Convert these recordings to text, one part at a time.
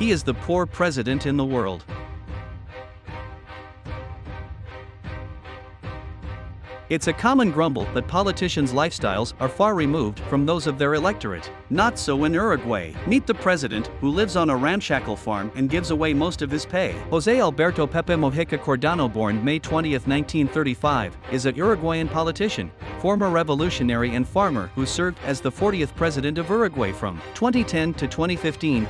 He is the poor president in the world. It's a common grumble that politicians' lifestyles are far removed from those of their electorate. Not so in Uruguay. Meet the president, who lives on a ramshackle farm and gives away most of his pay. José Alberto Pepe Mujica Cordano, born May 20, 1935, is a Uruguayan politician, former revolutionary and farmer who served as the 40th president of Uruguay from 2010 to 2015.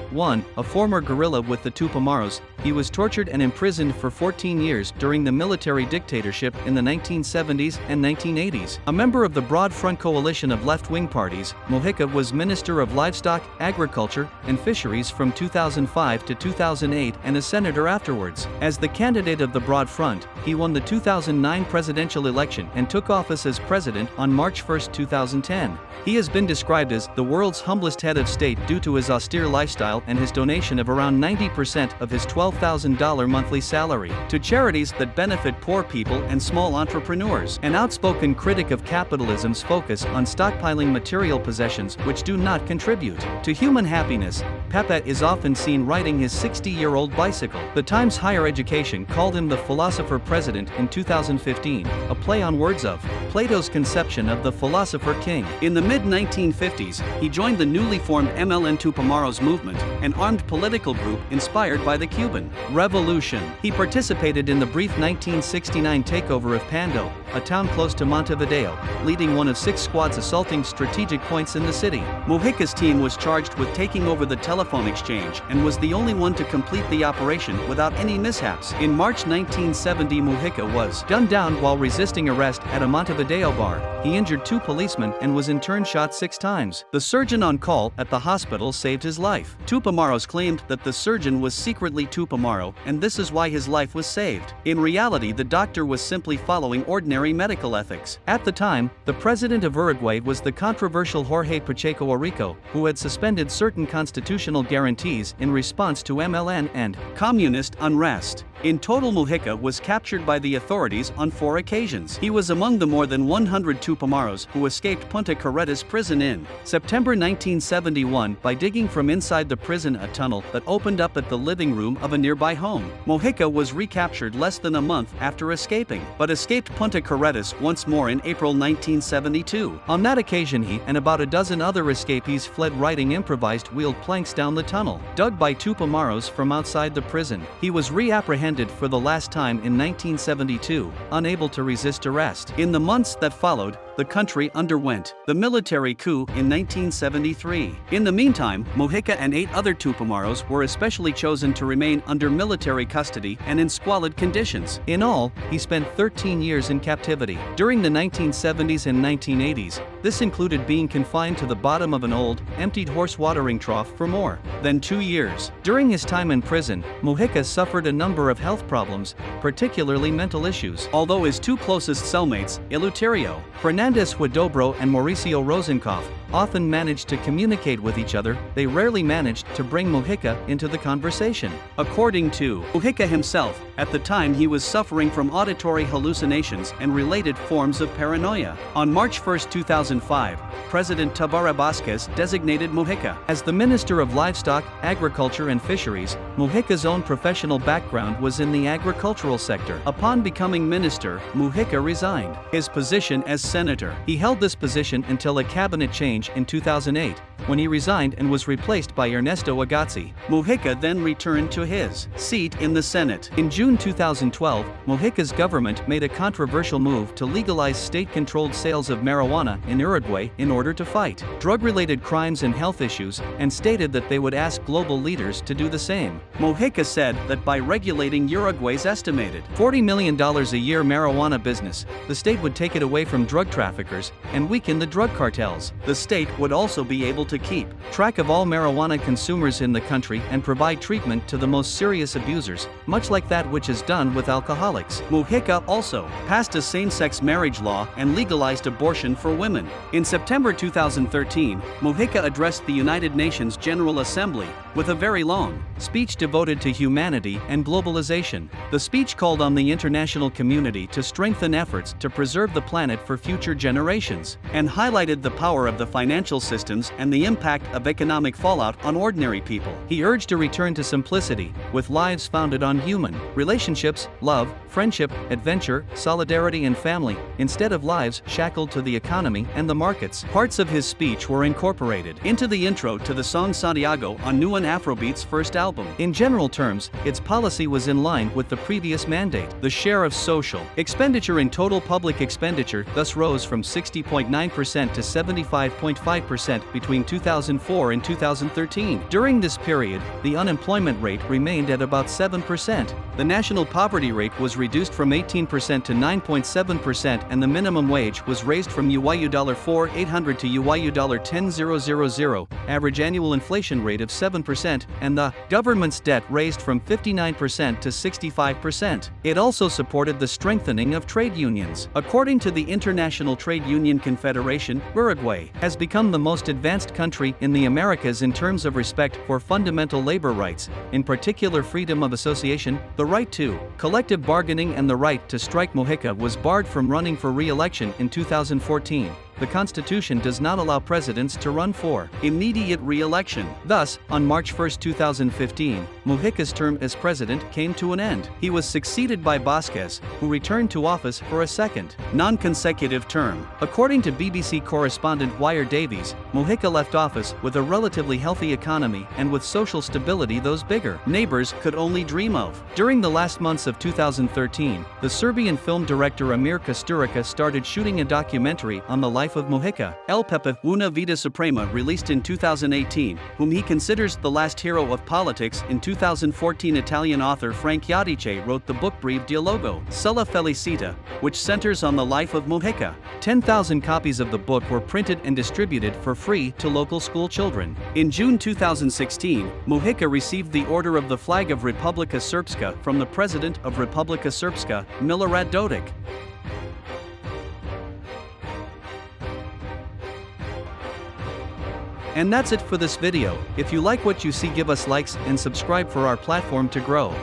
A former guerrilla with the Tupamaros, he was tortured and imprisoned for 14 years during the military dictatorship in the 1970s and 1980s. A member of the Broad Front coalition of left-wing parties, Mujica was Minister of Livestock, Agriculture, and Fisheries from 2005 to 2008 and a senator afterwards. As the candidate of the Broad Front, he won the 2009 presidential election and took office as president on March 1, 2010. He has been described as the world's humblest head of state due to his austere lifestyle and his donation of around 90% of his $12,000 monthly salary to charities that benefit poor people and small entrepreneurs. An outspoken critic of capitalism's focus on stockpiling material possessions which do not contribute to human happiness, Pepe is often seen riding his 60-year-old bicycle. The Times Higher Education called him the philosopher president in 2015, a play on words of Plato's conception of the philosopher king. In the mid-1950s, he joined the newly formed MLN Tupamaros movement, an armed political group inspired by the Cuban Revolution. He participated in the brief 1969 takeover of Pando, a town close to Montevideo, leading one of 6 squads assaulting strategic points in the city. Mujica's team was charged with taking over the telephone exchange and was the only one to complete the operation without any mishaps. In March 1970, Mujica was gunned down while resisting arrest at a Montevideo bar. He injured 2 policemen and was in turn shot 6 times. The surgeon on call at the hospital saved his life. Tupamaros claimed that the surgeon was secretly Tupamaro, and this is why his life was saved. In reality, the doctor was simply following ordinary medical ethics. At the time, the president of Uruguay was the controversial Jorge Pacheco Orico, who had suspended certain constitutional guarantees in response to MLN and communist unrest. In total, Mujica was captured by the authorities on 4 occasions. He was among the more than 100 Tupamaros who escaped Punta Carretas prison in September 1971 by digging from inside the prison a tunnel that opened up at the living room of a nearby home. Mujica was recaptured less than a month after escaping, but escaped Punta Carretas once more in April 1972. On that occasion, he and about a dozen other escapees fled riding improvised wheeled planks down the tunnel, dug by Tupamaros from outside the prison. He was reapprehended for the last time in 1972, unable to resist arrest. In the months that followed, the country underwent the military coup in 1973. In the meantime, Mujica and 8 other Tupamaros were especially chosen to remain under military custody and in squalid conditions. In all, he spent 13 years in captivity. During the 1970s and 1980s, this included being confined to the bottom of an old, emptied horse watering trough for more than 2 years. During his time in prison, Mujica suffered a number of health problems, particularly mental issues. Although his 2 closest cellmates, Eleuterio Fernandez Huidobro and Mauricio Rosenkopf, often managed to communicate with each other, they rarely managed to bring Mujica into the conversation. According to Mujica himself, at the time he was suffering from auditory hallucinations and related forms of paranoia. On March 1, 2005, President Tabaré Vázquez designated Mujica as the Minister of Livestock, Agriculture and Fisheries. Mujica's own professional background was in the agricultural sector. Upon becoming minister, Mujica resigned his position as senator. He held this position until a cabinet change in 2008, when he resigned and was replaced by Ernesto Agazzi. Mujica then returned to his seat in the Senate. In June 2012, Mujica's government made a controversial move to legalize state-controlled sales of marijuana in Uruguay in order to fight drug-related crimes and health issues, and stated that they would ask global leaders to do the same. Mujica said that by regulating Uruguay's estimated $40 million a year marijuana business, the state would take it away from drug traffickers and weaken the drug cartels. The state would also be able to keep track of all marijuana consumers in the country and provide treatment to the most serious abusers, much like that which is done with alcoholics. Mujica also passed a same-sex marriage law and legalized abortion for women. In September 2013, Mujica addressed the United Nations General Assembly, with a very long speech devoted to humanity and globalization. The speech called on the international community to strengthen efforts to preserve the planet for future generations, and highlighted the power of the financial systems and the impact of economic fallout on ordinary people. He urged a return to simplicity, with lives founded on human relationships, love, friendship, adventure, solidarity and family, instead of lives shackled to the economy and the markets. Parts of his speech were incorporated into the intro to the song Santiago on Nuan Afrobeat's first album. In general terms, its policy was in line with the previous mandate. The share of social expenditure in total public expenditure thus rose from 60.9% to 75.5% between 2004 and 2013. During this period, the unemployment rate remained at about 7%. The national poverty rate was reduced from 18% to 9.7%, and the minimum wage was raised from $4,800 to $10,000, average annual inflation rate of 7%, and the government's debt raised from 59% to 65%. It also supported the strengthening of trade unions. According to the International Trade Union Confederation, Uruguay has become the most advanced country in the Americas in terms of respect for fundamental labor rights, in particular freedom of association, the right to collective bargaining and the right to strike. Mujica was barred from running for re-election in 2014. The Constitution does not allow presidents to run for immediate re-election. Thus, on March 1, 2015, Mujica's term as president came to an end. He was succeeded by Vázquez, who returned to office for a second, non-consecutive term. According to BBC correspondent Wire Davies, Mujica left office with a relatively healthy economy and with social stability those bigger neighbors could only dream of. During the last months of 2013, the Serbian film director Amir Kusturica started shooting a documentary on the life of Mujica. El Pepe, Una Vida Suprema, released in 2018, whom he considers the last hero of politics. In 2014, Italian author Frank Iadice wrote the book Breve Dialogo sulla felicità, which centers on the life of Mujica. 10,000 copies of the book were printed and distributed for free to local school children. In June 2016, Mujica received the Order of the Flag of Republika Srpska from the President of Republika Srpska, Milorad Dodik. And that's it for this video. If you like what you see, give us likes and subscribe for our platform to grow.